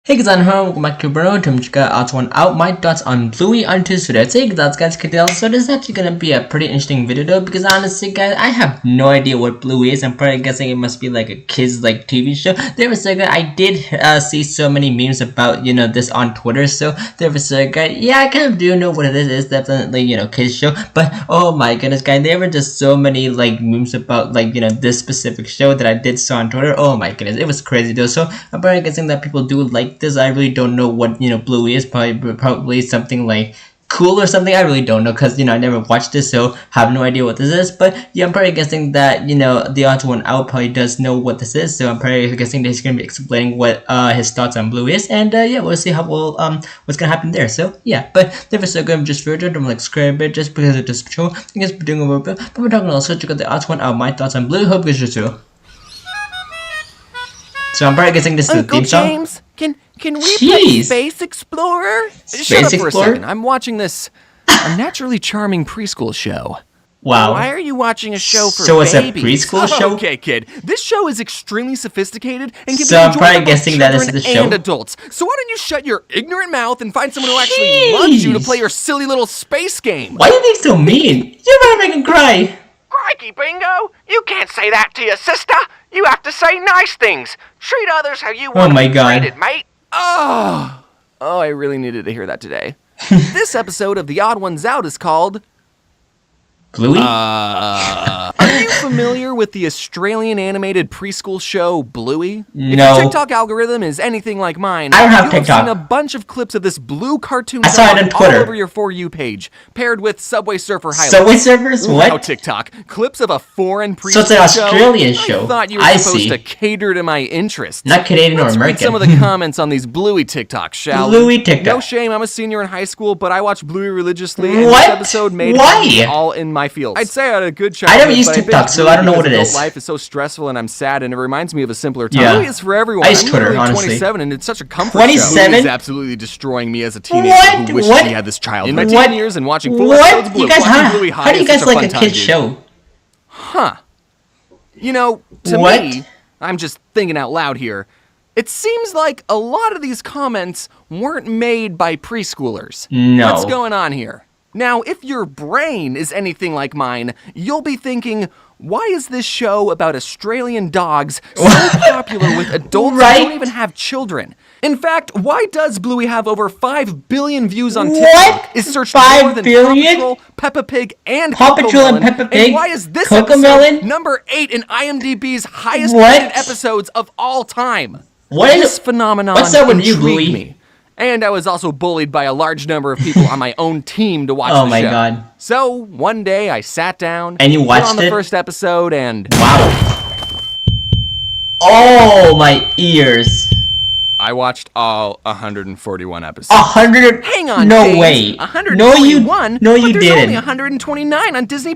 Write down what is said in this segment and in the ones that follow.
Hey guys, I'm here, welcome back to Bruno. THEODD1SOUT'S my thoughts on Bluey on Tuesday. So hey guys, so this is actually gonna be a pretty interesting video though, because honestly guys, I have no idea what Bluey is. I'm probably guessing it must be like a kids like TV show. There was a guy, I did see so many memes about this on Twitter. So there was a guy, yeah, I kind of do know what it is. It's definitely kids show, but oh my goodness guys, there were just so many like memes about like this specific show that I did saw on Twitter. Oh my goodness, it was crazy though. So I'm probably guessing that people do like this. I really don't know what Bluey is. Probably something like cool or something. I really don't know because I never watched this, so have no idea what this is. But yeah, I'm probably guessing that the odd one out probably does know what this is. So I'm probably guessing that he's gonna be explaining what his thoughts on Bluey is, and yeah, we'll see how what's gonna happen there. So yeah, but if it's so good, just further, don't like subscribe it just because of this show. I guess we're doing a little bit, but we're talking also check out the odd one out. My thoughts on Bluey. Hope you guys do too. So I'm probably guessing this is the theme song. James, can we play Space Explorer? Shut up for a second. I'm watching this naturally charming preschool show. Wow. Why are you watching a show for so babies? So it's a preschool show? Okay, kid. This show is extremely sophisticated and can so be I'm enjoyed probably by guessing children that is the show and adults. So why don't you shut your ignorant mouth and find someone who actually loves you to play your silly little space game? Why are you being so mean? You're about to make him cry. Crikey, Bingo! You can't say that to your sister! You have to say nice things! Treat others how you want to be treated, mate! Oh, I really needed to hear that today. This episode of The Odd Ones Out is called... Bluey? Are you familiar with the Australian animated preschool show Bluey? No. If your TikTok algorithm is anything like mine, I don't have you'll TikTok. have seen a bunch of clips of this blue cartoon I saw it on Twitter. all over your For You page, paired with Subway Surfer highlights. Subway Surfers? What? Now TikTok, clips of a foreign preschool so it's an Australian show. I thought you were supposed to cater to my interests. Not Canadian or American. Let's read some of the comments on these Bluey TikToks, shall we? Bluey TikTok. No shame, I'm a senior in high school, but I watch Bluey religiously, and what? this episode made it all in my fields. I'd say I had a good childhood. I never use TikTok, so I don't know what it is. Life is so stressful and I'm sad, and it reminds me of a simpler time. Yeah. Bluey is for everyone. I use Twitter, honestly. 27, and it's such a comfort 27? show. Bluey is absolutely destroying me as a teenager who wished he had this childhood. In my teen years and watching full episodes of Bluey, Bluey how do you guys like a kid's show? Huh. To me, I'm just thinking out loud here, it seems like a lot of these comments weren't made by preschoolers. No. What's going on here? Now, if your brain is anything like mine, you'll be thinking, why is this show about Australian dogs so popular with adults who don't even have children? In fact, why does Bluey have over 5 billion views on TikTok? Is searched more than Paw Patrol, Peppa Pig, and Paw Patrol and Peppa Pig? And why is this Cocomelon? episode number 8 in IMDb's highest rated episodes of all time? This phenomenon intrigued me. And I was also bullied by a large number of people on my own team to watch the show. Oh my god. So, one day I sat down, and you watched on the first episode, and... Wow. Oh, my ears. I watched all 141 episodes. 100? Hang on, no James. way. 141? No, you but there's didn't. only 129 on Disney+.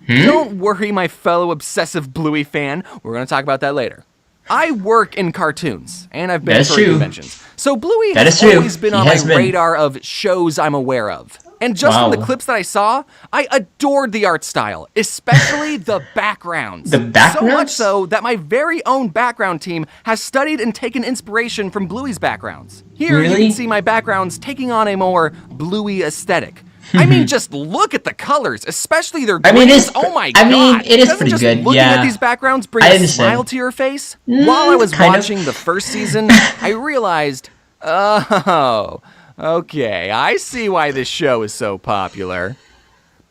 Don't worry, my fellow obsessive Bluey fan. We're going to talk about that later. I work in cartoons, and I've been for conventions. So Bluey has always been on my radar of shows I'm aware of. And just from the clips that I saw, I adored the art style, especially the backgrounds. The backgrounds? So much so that my very own background team has studied and taken inspiration from Bluey's backgrounds. Here you can see my backgrounds taking on a more Bluey aesthetic. I mean, just look at the colors, especially their greens. Oh my god! I mean, it is pretty just good. Looking at these backgrounds bring a smile to your face. While I was watching the first season, I realized, oh, okay, I see why this show is so popular.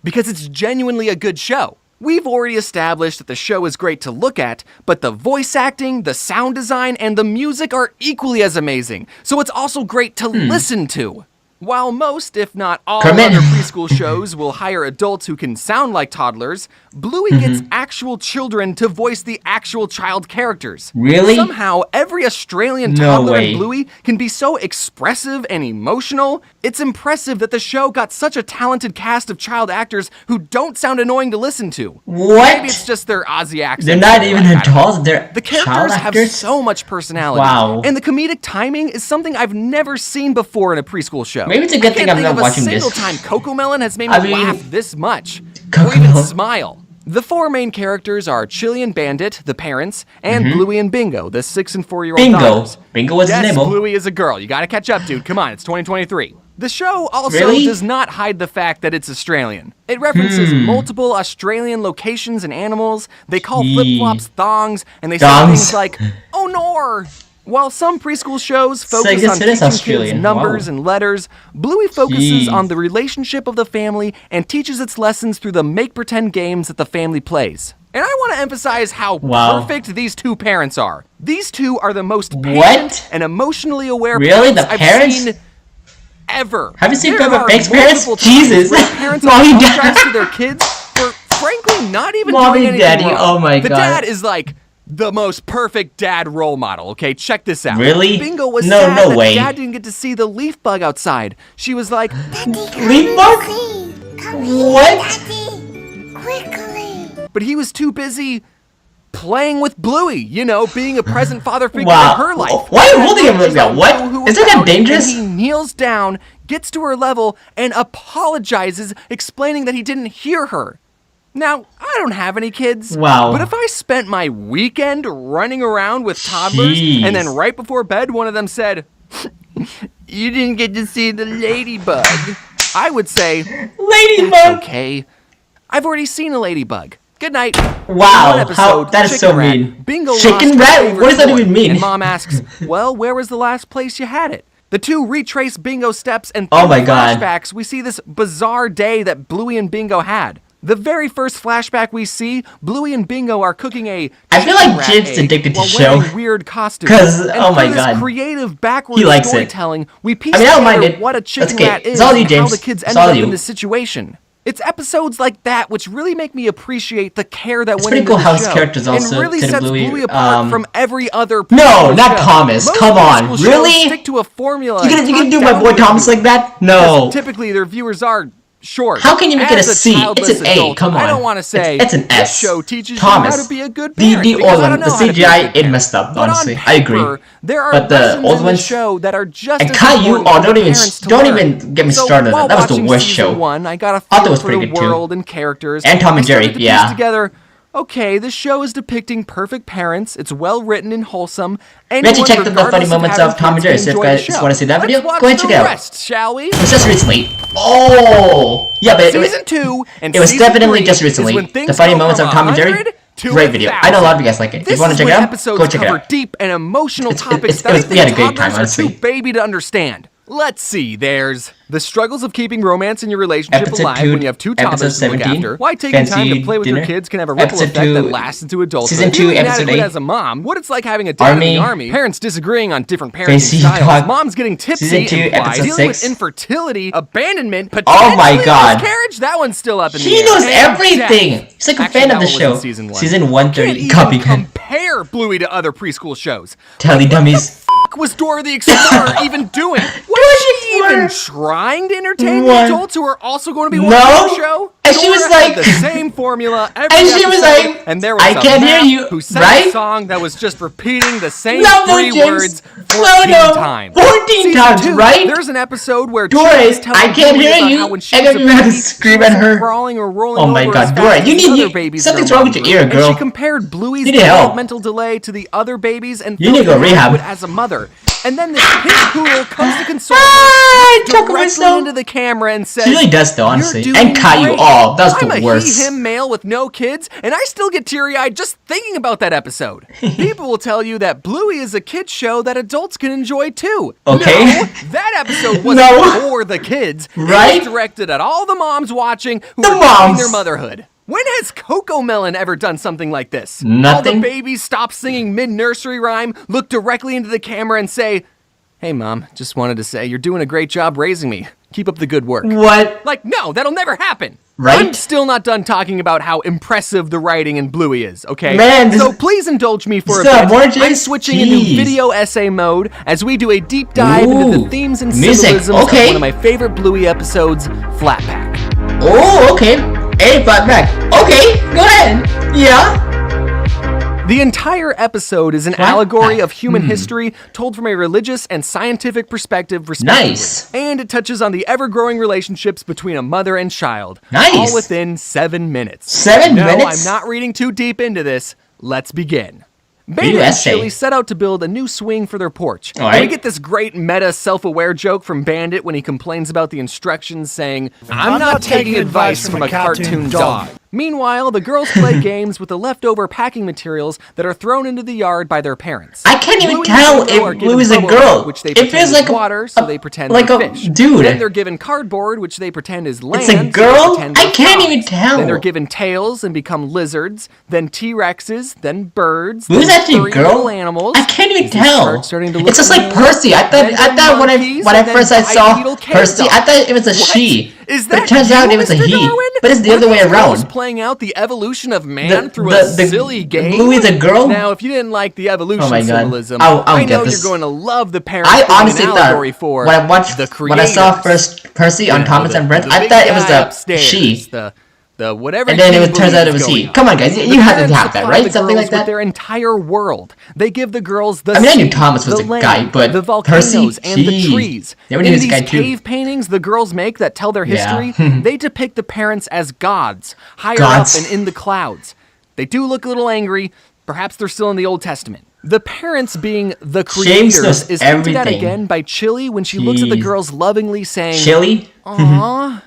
Because it's genuinely a good show. We've already established that the show is great to look at, but the voice acting, the sound design, and the music are equally as amazing. So it's also great to listen to. While most, if not all, other preschool shows will hire adults who can sound like toddlers, Bluey gets actual children to voice the actual child characters. Really? Somehow, every Australian toddler in Bluey can be so expressive and emotional. It's impressive that the show got such a talented cast of child actors who don't sound annoying to listen to. What? Maybe it's just their Aussie accents. They're not even adults, they're The characters have so much personality. Wow. And the comedic timing is something I've never seen before in a preschool show. Maybe it's a good thing I'm not watching this. I can't think of a single time Cocomelon has made me laugh this much. Cocomelon. Or even smile. The four main characters are Chili and Bandit, the parents, and Bluey and Bingo, the 6 and 4-year-old daughters. Bingo was his name. Yes, Bluey is a girl. You gotta catch up, dude. Come on, it's 2023. The show also does not hide the fact that it's Australian. It references multiple Australian locations and animals. They call flip-flops thongs, and they say things like, oh nor! While some preschool shows focus on teaching kids numbers and letters, Bluey focuses on the relationship of the family and teaches its lessons through the make-pretend games that the family plays. And I want to emphasize how perfect these two parents are. These two are the most patient and emotionally aware parents I've seen ever. Have you seen Peppa Pig's parents? Jesus! Parents apologize to their kids for frankly not even doing anything wrong. Oh my god. The dad is like the most perfect dad role model, okay? Check this out. Really? Bingo was sad that dad didn't get to see the leaf bug outside. She was like, leaf bug? What? Daddy, quickly. But he was too busy playing with Bluey, you know, being a present father figure in her life. Why are you holding him like that? What? Isn't that dangerous? And he kneels down, gets to her level, and apologizes, explaining that he didn't hear her. Now, I don't have any kids, but if I spent my weekend running around with toddlers, and then right before bed, one of them said, you didn't get to see the ladybug, I would say, ladybug. That's okay. I've already seen a ladybug. Good night. Wow, that is so mean. Bingo chicken rat? What does that even mean? And Mom asks, well, where was the last place you had it? The two retrace Bingo's steps, and through flashbacks, we see this bizarre day that Bluey and Bingo had. The very first flashback we see, Bluey and Bingo are cooking a I feel like Jim's addicted to the show. Weird costumes. Because, oh my god. Creative backwards he likes storytelling, we piece I don't mind together it. what a chicken rat is and how the kids ended up in this situation. It's episodes like that which really make me appreciate the care that went into the show. It's pretty cool how his characters also, and really sets Bluey apart from every other No, not Thomas. Come on. Really? Stick to a formula. You gonna do my boy Thomas like that? No. Typically, their viewers are short. How can you make it a C? It's an A. Come on. I don't want to say it's an S. This show teaches Thomas. you how to be a good parent. The old one, the CGI, it messed up. Honestly, I agree. There are but the old ones, show that are just and Caillou. Oh, don't even get me started on that. That was the worst show. I got a feel that was pretty good world too. And characters. And Tom and Jerry. Yeah. Together. Okay, this show is depicting perfect parents. It's well written and wholesome. We actually checked out the funny moments of Tom and Jerry. So if you guys want to see that video, go ahead and check it out. Rest, shall we? It was just recently. Oh, yeah, but season 2 and it was definitely just recently. The funny moments of Tom and Jerry. Great video. I know a lot of you guys like it. If you want to check it out, go check it out. Deep and emotional topics that we had a great time, honestly. Too baby to understand. Let's see, there's the struggles of keeping romance in your relationship alive when you have two toddlers to look after. Why taking time to play with your kids can have a ripple effect that lasts into adulthood. Season 2, episode 8. As a mom, what it's like having a dad in the army. Parents disagreeing on different parenting styles. Moms getting tipsy Season 2, episode 6. Dealing with infertility, abandonment, oh my god. miscarriage. That one's still up in the air. He knows everything. He's like a fan of the show. Season 130. Copy. Compare Bluey to other preschool shows. Teletubbies. Was Dora the Explorer even doing? Was she even trying to entertain the adults who are also going to be watching the show? And she was like the same formula every and she was like, and there was I can't hear you, who sang right? a song that was just repeating the same 3 words 14 times. 14 times, 2, right? There's an episode where Dora, I can't hear you. When she and then you had to scream at her. Crawling or rolling oh my god, Dora, you need something's wrong with your ear, girl. And she compared Bluey's developmental delay to the other babies and you need to go rehab as a mother. And then this pig poodle comes to console her directly into the camera and says, she really does though, honestly. And Caillou, oh, that's the worst. I'm a he-him male with no kids, and I still get teary-eyed just thinking about that episode. People will tell you that Bluey is a kid's show that adults can enjoy too. Okay. No, that episode wasn't for the kids. Right? It was directed at all the moms watching who are doubting their motherhood. When has Coco Melon ever done something like this? Nothing. All the babies stop singing mid-nursery rhyme, look directly into the camera and say, hey, Mom, just wanted to say you're doing a great job raising me. Keep up the good work. What? Like, no, that'll never happen. Right? I'm still not done talking about how impressive the writing in Bluey is, okay? Man, so please indulge me for a bit. I'm switching into video essay mode as we do a deep dive into the themes and symbolisms of one of my favorite Bluey episodes, Flat Pack. Oh, okay. Hey, Flat Pack. Okay, go ahead. Yeah. The entire episode is an allegory of human history told from a religious and scientific perspective, respectively. Nice. And it touches on the ever-growing relationships between a mother and child. Nice. All within 7 minutes. 7 minutes? No, I'm not reading too deep into this. Let's begin. Bandit and Chili set out to build a new swing for their porch. And we get this great meta self-aware joke from Bandit when he complains about the instructions saying, I'm not taking advice from a cartoon dog. Meanwhile, the girls play games with the leftover packing materials that are thrown into the yard by their parents. I can't even tell if Bluey's a girl. Which they it feels like water, so they pretend like they're a fish. dude. Then they're given cardboard, which they pretend is land. It's a girl? So I can't even tell. Then they're given tails and become lizards, then T-Rexes, then birds. Bluey's actually a girl? Animals. I can't even tell. It's just like familiar? Percy. I thought when I first saw Percy, I thought it was a she. Is but that it turns out it was a he. Darwin? But it's the other way around. Playing out the evolution of man through a silly game. Bluey's a girl? Now, if you didn't like the evolution symbolism, I know you're going to love the parents. I honestly thought when I saw first Percy on Thomas and Friends, I thought it was a she. The whatever. And then it turns out it was he. Come on, guys, you have to have that, right? Something like that. Their entire world. They give the girls the. I mean, I knew Thomas was a guy, but the volcanoes Percy, and the trees. In these cave paintings the girls make that tell their history, they depict the parents as gods, higher up and in the clouds. They do look a little angry. Perhaps they're still in the Old Testament. The parents being the creators is hinted at again by Chili when she looks at the girls lovingly saying, Chili? Aww,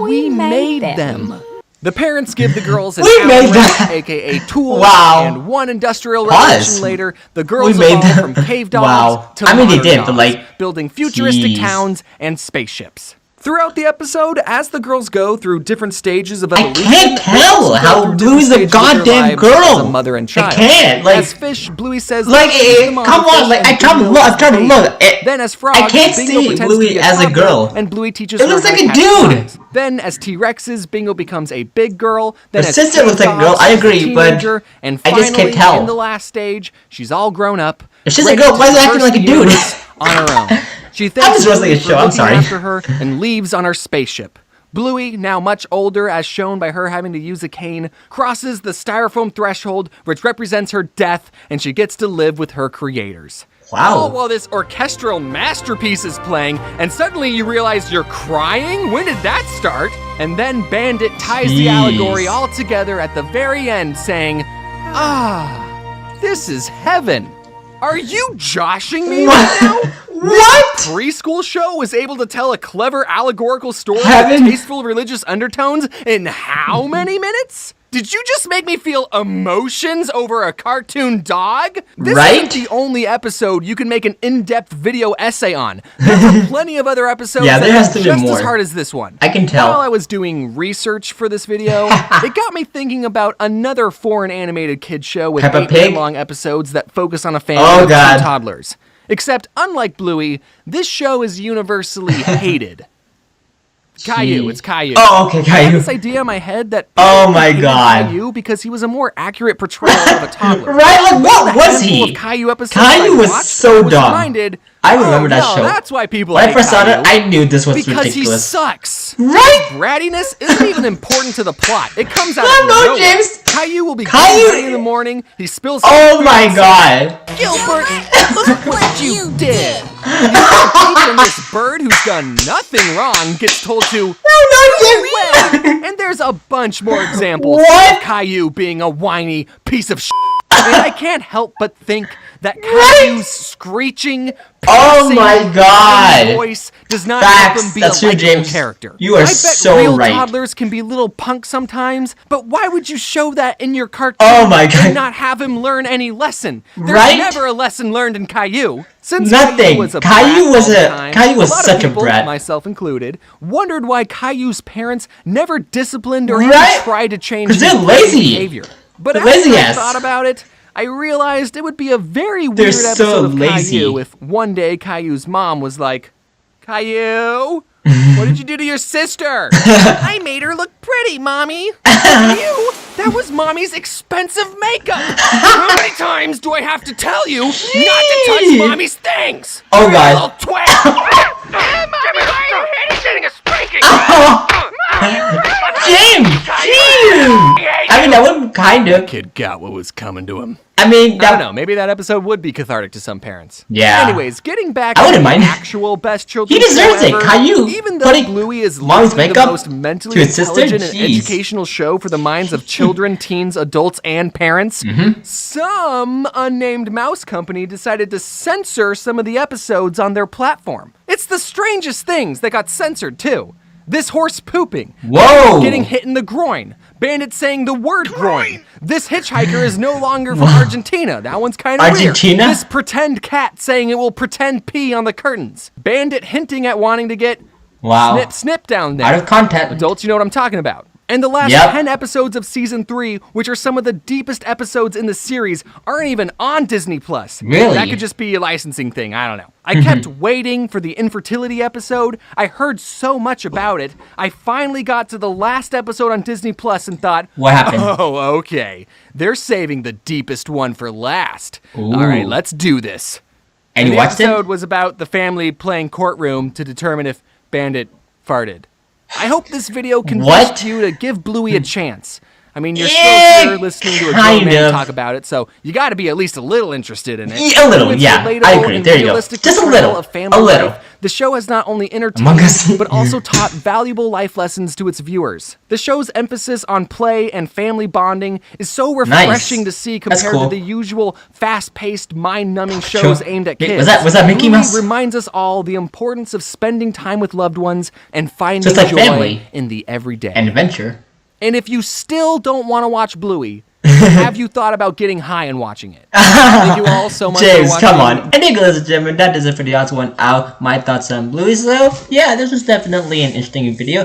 we made them. The parents give the girls an aka tool, and one industrial revolution later, the girls evolve from cave dogs to modern dogs, building futuristic towns and spaceships. Throughout the episode, as the girls go through different stages of evolution, I can't tell how Bluey's a goddamn girl. A mother and child. I can't. As Fish, Bluey says, come on, I'm trying to look. Then as Frog, I can't see Bluey as a girl. And Bluey teaches it looks like a dude. Then as T-Rexes, Bingo becomes a big girl. Then her sister looks like a girl. I agree, but and I just can't tell. In the last stage, she's all grown up. If she's a girl, why is it acting like a dude? On her own. She thanks Bluey for looking after her and leaves on her spaceship. Bluey, now much older, as shown by her having to use a cane, crosses the styrofoam threshold, which represents her death, and she gets to live with her creators. Wow. All while this orchestral masterpiece is playing, and suddenly you realize you're crying? When did that start? And then Bandit ties the allegory all together at the very end, saying, this is heaven. Are you joshing me right now? What? This preschool show was able to tell a clever allegorical story with tasteful religious undertones in how many minutes? Did you just make me feel emotions over a cartoon dog? This isn't the only episode you can make an in-depth video essay on. There are plenty of other episodes that are just as hard as this one. I can tell. While I was doing research for this video, it got me thinking about another foreign animated kids show with 8-minute-long episodes that focus on a family of 2 toddlers. Except, unlike Bluey, this show is universally hated. Caillou, it's Caillou. Oh, okay, Caillou. I had this idea in my head that Caillou because he was a more accurate portrayal of a toddler. Right? Like, what was he? Caillou was so dumb. I remember that show. That's why people when I first saw it, I knew this was ridiculous. Because he sucks. Right? Brattiness isn't even important to the plot. It comes out of nowhere. James. Caillou will be ready in the morning. He spills. Oh my God. Gilbert, look what you did. And this bird who's done nothing wrong gets told to no, and there's a bunch more examples of Caillou being a whiny piece of shit. And I can't help but think that Caillou's screeching, voice does not help him be a likable character. You are so right. Real toddlers can be little punks sometimes, but why would you show that in your cartoon and not have him learn any lesson? There's never a lesson learned in Caillou. Since Caillou was such a brat, myself included, wondered why Caillou's parents never disciplined or even tried to change his behavior. But after I thought about it, I realized it would be a very weird episode of Caillou if one day Caillou's mom was like, Caillou, what did you do to your sister? I made her look pretty, Mommy. Caillou, that was Mommy's expensive makeup. How many times do I have to tell you not to touch Mommy's things? Oh, God. Little twat. Getting a spanking. James! I mean, that one kind of. Kid got what was coming to him. I mean, I don't know. Maybe that episode would be cathartic to some parents. Yeah. Anyways, getting back I to wouldn't the mind. actual best children's He deserves show it, ever, Caillou. even though Putting Bluey is mom's literally the makeup most mentally to his sister? intelligent and Jeez. educational show for the minds of children, teens, adults, and parents, some unnamed mouse company decided to censor some of the episodes on their platform. It's the strangest things that got censored, too. This horse pooping. Whoa! Getting hit in the groin. Bandit saying the word groin. This hitchhiker is no longer from Argentina. That one's kind of weird. Argentina? This pretend cat saying it will pretend pee on the curtains. Bandit hinting at wanting to get snip down there. Out of context. Adults, you know what I'm talking about. And the last 10 episodes of Season 3, which are some of the deepest episodes in the series, aren't even on Disney+. Really? That could just be a licensing thing, I don't know. I kept waiting for the infertility episode. I heard so much about it. I finally got to the last episode on Disney+ and thought, what happened? Oh, okay. They're saving the deepest one for last. Ooh. All right, let's do this. And you the watched episode it? was about the family playing courtroom to determine if Bandit farted. I hope this video convinced you to give Bluey a chance. I mean, you're still here listening to a grown man talk about it, so you got to be at least a little interested in it. A little, yeah. I agree. There you go. Just a little. A little. The show has not only entertained, but also taught valuable life lessons to its viewers. The show's emphasis on play and family bonding is so refreshing to see compared to the usual fast-paced, mind-numbing shows aimed at kids. Was that Mickey Mouse? Bluey reminds us all the importance of spending time with loved ones and finding joy in the everyday. And adventure. And if you still don't want to watch Bluey, have you thought about getting high and watching it? Thank you all so much James, for watching. come on. I think, ladies and gentlemen, that is it for the odds one out. My thoughts on Bluey. So, yeah, this was definitely an interesting video.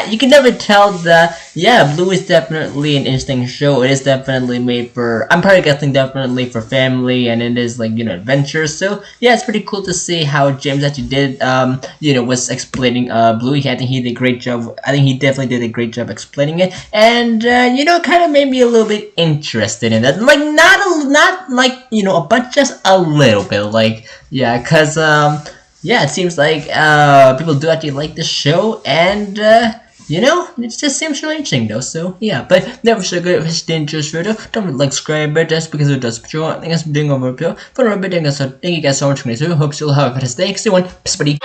You can never tell that, yeah, Bluey is definitely an interesting show. It is definitely made for, I'm probably guessing definitely for family, and it is like, you know, adventure. So, yeah, it's pretty cool to see how James actually did, you know, was explaining Bluey. I think he did a great job. I think he definitely did a great job explaining it. And, you know, kind of made me a little bit interested in that, like not like, you know, but just a little bit, like, yeah, because yeah, it seems like people do actually like the show, and you know, it just seems really interesting though. So yeah, but never so good if it's dangerous video. Don't forget to like, subscribe, but that's because it does show. I think I'm doing over here for a bit. So thank you guys so much for this video. Hope you'll have a fantastic day. See you one. Peace, buddy.